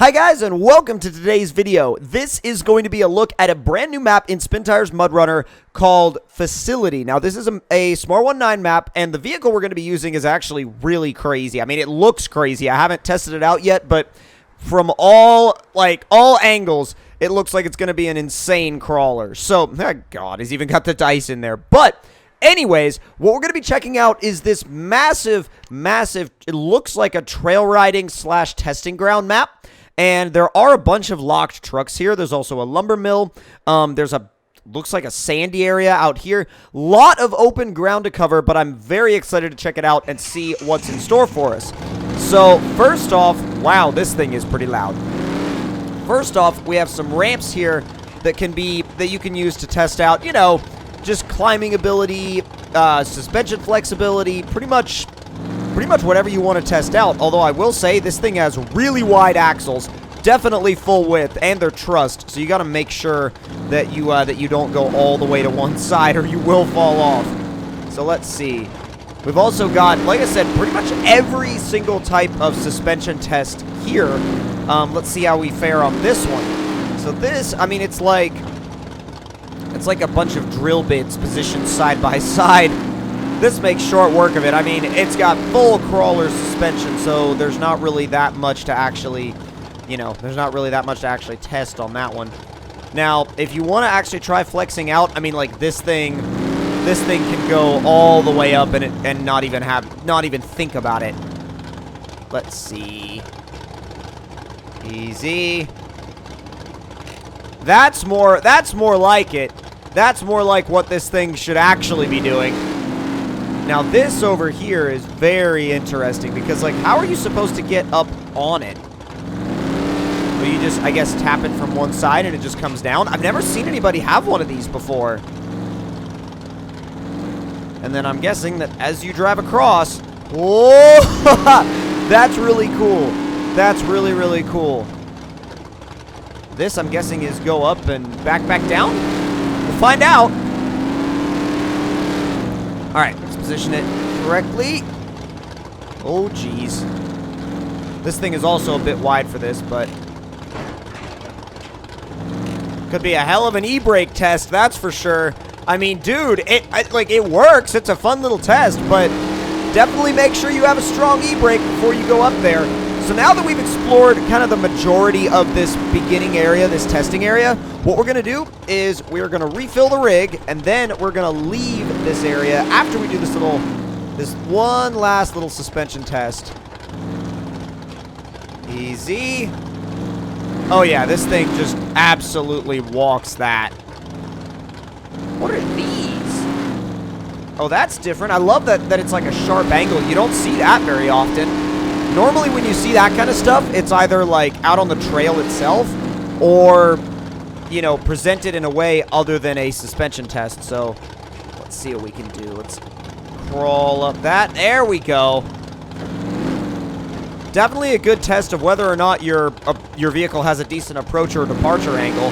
Hi guys, and welcome to today's video. This is going to be a look at a brand new map in SpinTires MudRunner called Facility. Now this is a Smart 19 map, and the vehicle we're going to be using is actually really crazy. I mean, it looks crazy. I haven't tested it out yet, but from all angles, it looks like it's going to be an insane crawler. So, oh God, he's even got the dice in there. But anyways, what we're going to be checking out is this massive, it looks like a trail riding / testing ground map. And there are a bunch of locked trucks here. There's also a lumber mill. There's looks like a sandy area out here. Lot of open ground to cover, but I'm very excited to check it out and see what's in store for us. So, first off, wow, this thing is pretty loud. First off, we have some ramps here that you can use to test out, you know, just climbing ability, suspension flexibility, pretty much whatever you want to test out. Although I will say this thing has really wide axles, definitely full width, and they're trussed. So you got to make sure that you don't go all the way to one side, or you will fall off. So let's see. We've also got, like I said, pretty much every single type of suspension test here. Let's see how we fare on this one. So this, I mean, it's like a bunch of drill bits positioned side by side. This makes short work of it. I mean, it's got full crawler suspension, so there's not really that much to actually, test on that one. Now, if you want to actually try flexing out, I mean, like this thing can go all the way up and not even think about it. Let's see. Easy. That's more like it. That's more like what this thing should actually be doing. Now, this over here is very interesting because, like, how are you supposed to get up on it? Well, you just, I guess, tap it from one side and it just comes down. I've never seen anybody have one of these before. And then I'm guessing that as you drive across, whoa, that's really cool. That's really, really cool. This, I'm guessing, is go up and back down. We'll find out. All right, let's position it correctly. Oh, geez. This thing is also a bit wide for this, but could be a hell of an e-brake test, that's for sure. I mean, dude, it works. It's a fun little test, but definitely make sure you have a strong e-brake before you go up there. So now that we've explored kind of the majority of this beginning area, this testing area, what we're going to do is we're going to refill the rig, and then we're going to leave this area after we do this one last little suspension test. Easy. Oh yeah, this thing just absolutely walks that. What are these? Oh, that's different. I love that it's like a sharp angle. You don't see that very often. Normally when you see that kind of stuff, it's either like out on the trail itself or, you know, presented in a way other than a suspension test. So let's see what we can do. Let's crawl up that. There we go. Definitely a good test of whether or not your vehicle has a decent approach or departure angle.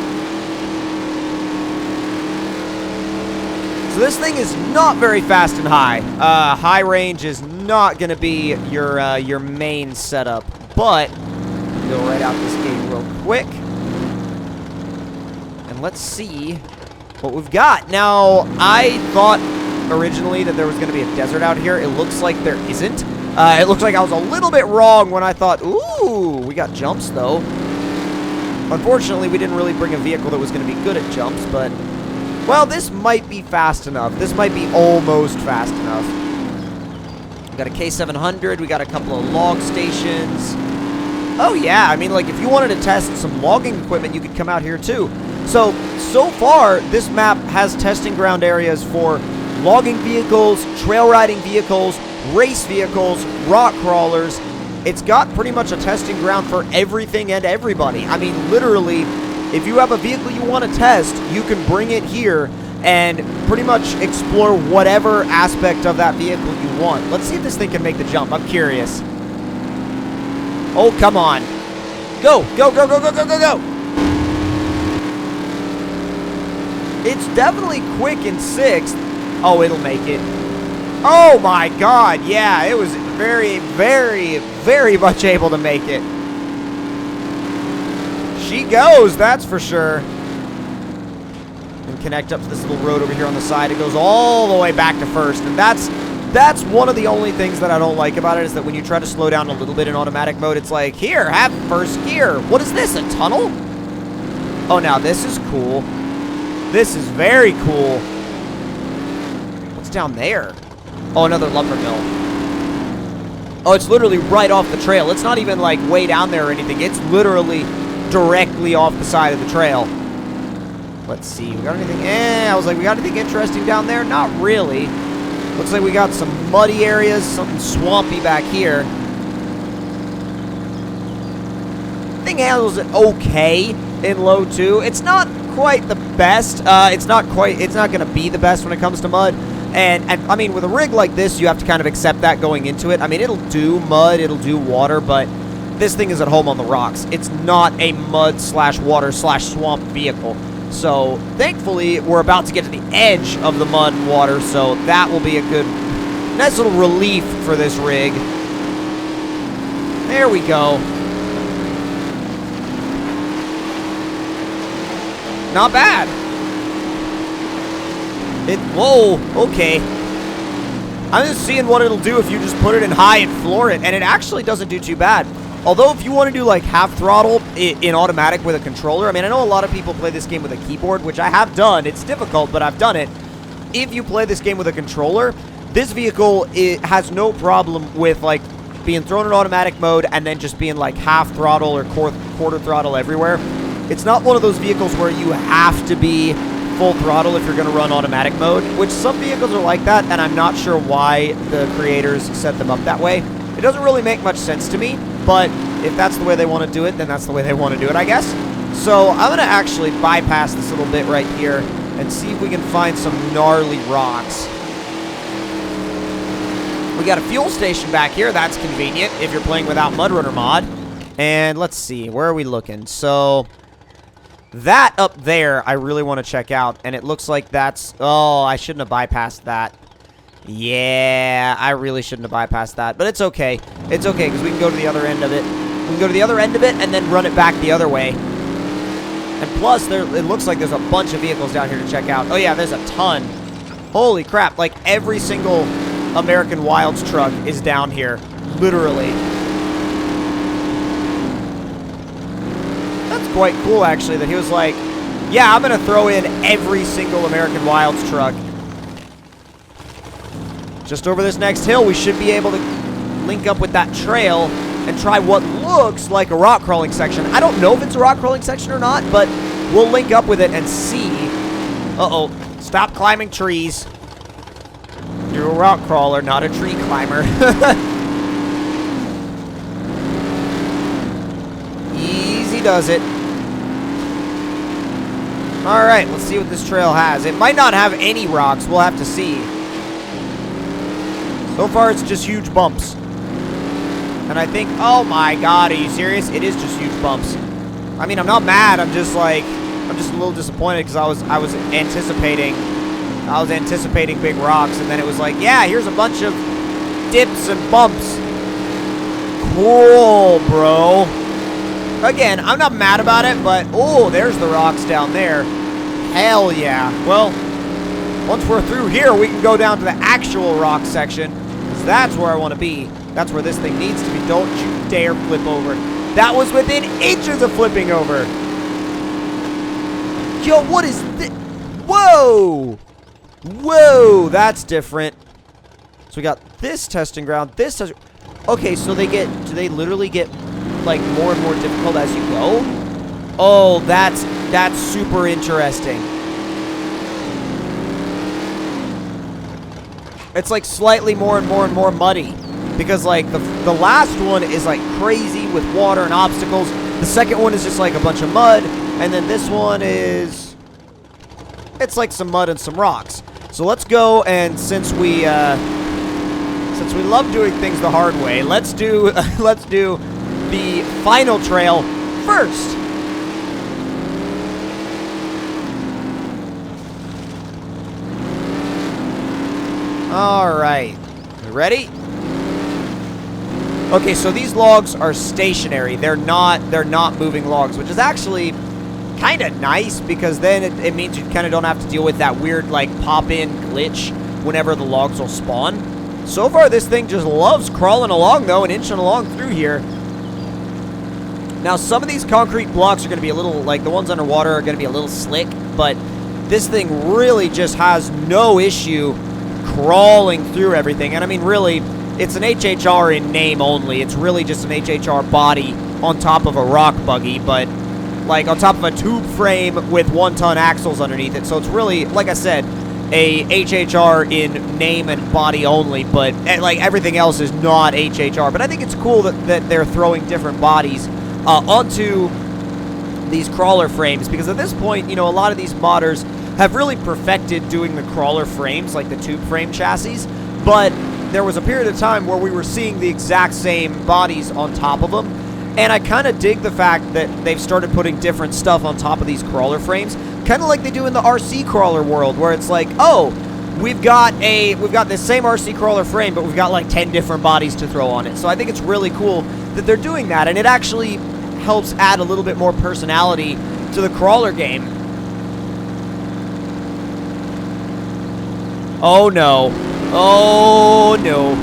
So this thing is not very fast and high. High range is not going to be your main setup, but go right out this gate real quick. And let's see what we've got. Now, I thought originally that there was going to be a desert out here. It looks like there isn't. It looks like I was a little bit wrong when I thought, ooh, we got jumps, though. Unfortunately, we didn't really bring a vehicle that was going to be good at jumps, but well, this might be fast enough. This might be almost fast enough. We got a K700. We got a couple of log stations. Oh, yeah. I mean, like, if you wanted to test some logging equipment, you could come out here, too. So far, this map has testing ground areas for logging vehicles, trail riding vehicles, race vehicles, rock crawlers. It's got pretty much a testing ground for everything and everybody. I mean, literally, if you have a vehicle you want to test, you can bring it here and pretty much explore whatever aspect of that vehicle you want. Let's see if this thing can make the jump. I'm curious. Oh, come on. Go, go, go, go, go, go, go, go. It's definitely quick in 6th. Oh, it'll make it. Oh, my God. Yeah, it was very, very, very much able to make it. she goes, that's for sure. And connect up to this little road over here on the side. It goes all the way back to first. And that's one of the only things that I don't like about it, is that when you try to slow down a little bit in automatic mode, it's like, here, have first gear. What is this, a tunnel? Oh, now this is cool. This is very cool. What's down there? Oh, another lumber mill. Oh, it's literally right off the trail. It's not even like way down there or anything. It's literally directly off the side of the trail. Let's see. We got anything? I was like, we got anything interesting down there? Not really. Looks like we got some muddy areas, something swampy back here. Thing handles it okay in low 2. It's not quite the best. It's not going to be the best when it comes to mud. And I mean, with a rig like this, you have to kind of accept that going into it. I mean, it'll do mud, it'll do water, but this thing is at home on the rocks. It's not a mud slash water slash swamp vehicle. So, thankfully, we're about to get to the edge of the mud and water, so that will be a good, nice little relief for this rig. There we go. Not bad. Whoa, okay. I'm just seeing what it'll do if you just put it in high and floor it, and it actually doesn't do too bad. Although, if you want to do, like, half throttle in automatic with a controller, I mean, I know a lot of people play this game with a keyboard, which I have done. It's difficult, but I've done it. If you play this game with a controller, this vehicle has no problem with, like, being thrown in automatic mode and then just being, like, half throttle or quarter throttle everywhere. It's not one of those vehicles where you have to be full throttle if you're going to run automatic mode, which some vehicles are like that, and I'm not sure why the creators set them up that way. It doesn't really make much sense to me, but if that's the way they want to do it, then that's the way they want to do it, I guess. So I'm going to actually bypass this little bit right here and see if we can find some gnarly rocks. We got a fuel station back here. That's convenient if you're playing without MudRunner mod. And let's see, where are we looking? So that up there, I really want to check out, and it looks like that's... Oh, I shouldn't have bypassed that. Yeah, I really shouldn't have bypassed that, but it's okay. It's okay, because we can go to the other end of it. We can go to the other end of it and then run it back the other way. And plus, it looks like there's a bunch of vehicles down here to check out. Oh, yeah, there's a ton. Holy crap, like every single American Wilds truck is down here, literally. That's quite cool, actually, that he was like, yeah, I'm going to throw in every single American Wilds truck. Just over this next hill, we should be able to link up with that trail and try what looks like a rock crawling section. I don't know if it's a rock crawling section or not, but we'll link up with it and see. Uh-oh. Stop climbing trees. You're a rock crawler, not a tree climber. Easy does it. Alright, let's see what this trail has. It might not have any rocks. We'll have to see. So far, it's just huge bumps. And I think, oh my god, are you serious? It is just huge bumps. I mean, I'm not mad. I'm just like, I'm just a little disappointed because I was anticipating big rocks, and then it was like, yeah, here's a bunch of dips and bumps. Cool, bro. Again, I'm not mad about it, but oh, there's the rocks down there. Hell yeah. Well, once we're through here, we can go down to the actual rock section, because that's where I want to be. That's where this thing needs to be. Don't you dare flip over. That was within inches of flipping over. Yo, what is this? Whoa! Whoa, that's different. So we got this testing ground, this testing... Okay, so do they literally get, like, more and more difficult as you go? Oh, that's super interesting. It's, like, slightly more and more and more muddy. Because, like, the last one is, like, crazy with water and obstacles. The second one is just, like, a bunch of mud. And then this one is... It's, like, some mud and some rocks. So let's go, and since we love doing things the hard way, let's do the final trail first. All right, you ready? Okay, so these logs are stationary. They're not moving logs, which is actually kind of nice because then it means you kind of don't have to deal with that weird like pop-in glitch whenever the logs will spawn. So far, this thing just loves crawling along though and inching along through here. Now, some of these concrete blocks are going to be a little, like the ones underwater are going to be a little slick, but this thing really just has no issue crawling through everything. And I mean, really, it's an HHR in name only. It's really just an HHR body on top of a rock buggy, but like on top of a tube frame with 1-ton axles underneath it. So it's really, like I said, a HHR in name and body only, but like everything else is not HHR. But I think it's cool that they're throwing different bodies onto these crawler frames, because at this point, you know, a lot of these modders have really perfected doing the crawler frames, like the tube frame chassis, but there was a period of time where we were seeing the exact same bodies on top of them, and I kind of dig the fact that they've started putting different stuff on top of these crawler frames, kind of like they do in the RC crawler world, where it's like, oh, we've got this same RC crawler frame, but we've got like 10 different bodies to throw on it. So I think it's really cool that they're doing that, and it actually helps add a little bit more personality to the crawler game. Oh no. Oh no.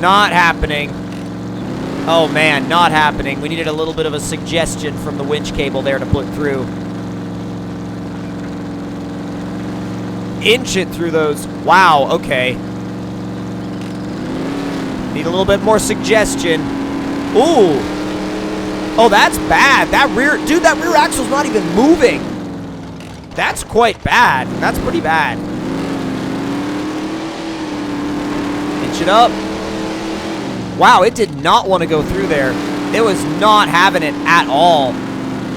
Not happening. Oh man, not happening. We needed a little bit of a suggestion from the winch cable there to put through. Inch it through those. Wow, okay. Need a little bit more suggestion. Ooh. Oh, that's bad. That rear axle's not even moving. That's quite bad. That's pretty bad. Inch it up. Wow, it did not want to go through there. It was not having it at all.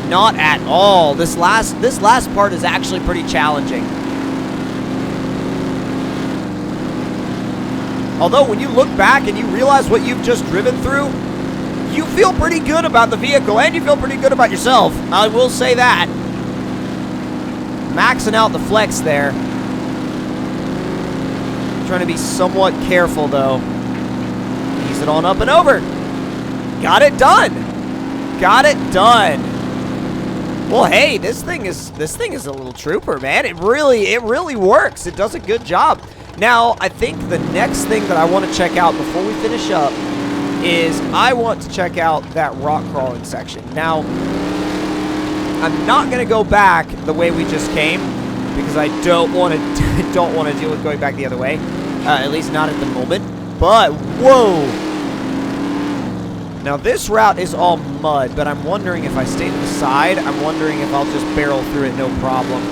Not at all. This last part is actually pretty challenging. Although, when you look back and you realize what you've just driven through, you feel pretty good about the vehicle, and you feel pretty good about yourself. I will say that. Maxing out the flex there. Trying to be somewhat careful, though. Ease it on up and over. Got it done. Got it done. Well, hey, this thing is a little trooper, man. It really works. It does a good job. Now, I think the next thing that I want to check out before we finish up is I want to check out that rock crawling section. Now, I'm not going to go back the way we just came because I don't want to deal with going back the other way, at least not at the moment. But whoa! Now this route is all mud, but I'm wondering if I stay to the side. I'm wondering if I'll just barrel through it no problem.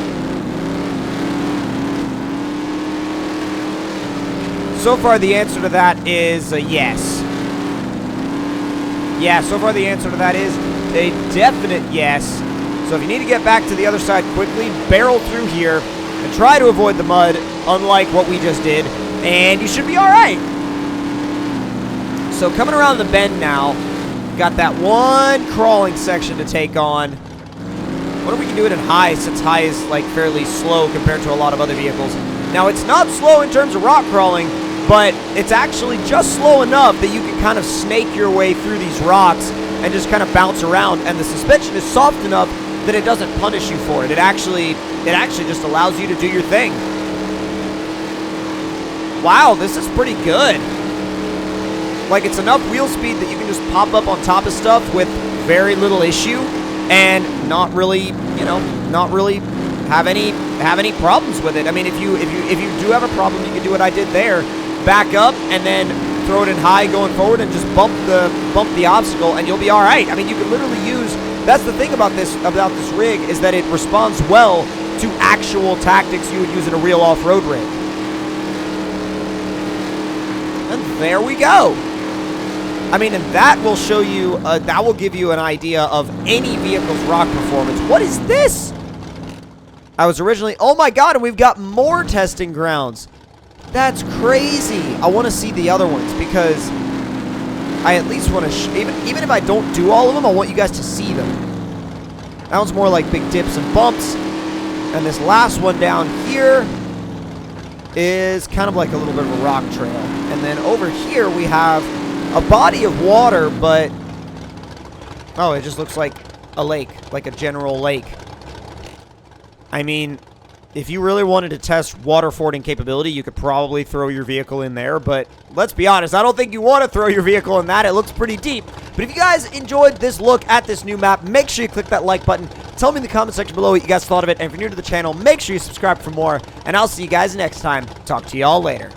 So far, the answer to that is yes. Yeah, so far the answer to that is a definite yes. So if you need to get back to the other side quickly, barrel through here and try to avoid the mud, unlike what we just did, and you should be all right. So coming around the bend now, got that one crawling section to take on. What if we can do it in high, since high is like fairly slow compared to a lot of other vehicles. Now, it's not slow in terms of rock crawling, but it's actually just slow enough that you can kind of snake your way through these rocks and just kind of bounce around, and the suspension is soft enough that it doesn't punish you for it. It actually just allows you to do your thing. Wow, this is pretty good. Like, it's enough wheel speed that you can just pop up on top of stuff with very little issue and not really, you know, have any problems with it. I mean, if you do have a problem, you can do what I did there. Back up and then throw it in high going forward and just bump the obstacle, and you'll be all right. I mean, you can literally use. That's the thing about this rig, is that it responds well to actual tactics you would use in a real off-road rig. And there we go. I mean, and that will show you. That will give you an idea of any vehicle's rock performance. What is this? I was originally. Oh my god! And we've got more testing grounds. That's crazy. I want to see the other ones because I at least want to, even if I don't do all of them, I want you guys to see them. That one's more like big dips and bumps. And this last one down here, is kind of like a little bit of a rock trail. And then over here we have a body of water, but oh, it just looks like a lake, like a general lake. I mean, if you really wanted to test water fording capability, you could probably throw your vehicle in there, but let's be honest, I don't think you want to throw your vehicle in that. It looks pretty deep. But if you guys enjoyed this look at this new map, make sure you click that like button. Tell me in the comment section below what you guys thought of it. And if you're new to the channel, make sure you subscribe for more. And I'll see you guys next time. Talk to y'all later.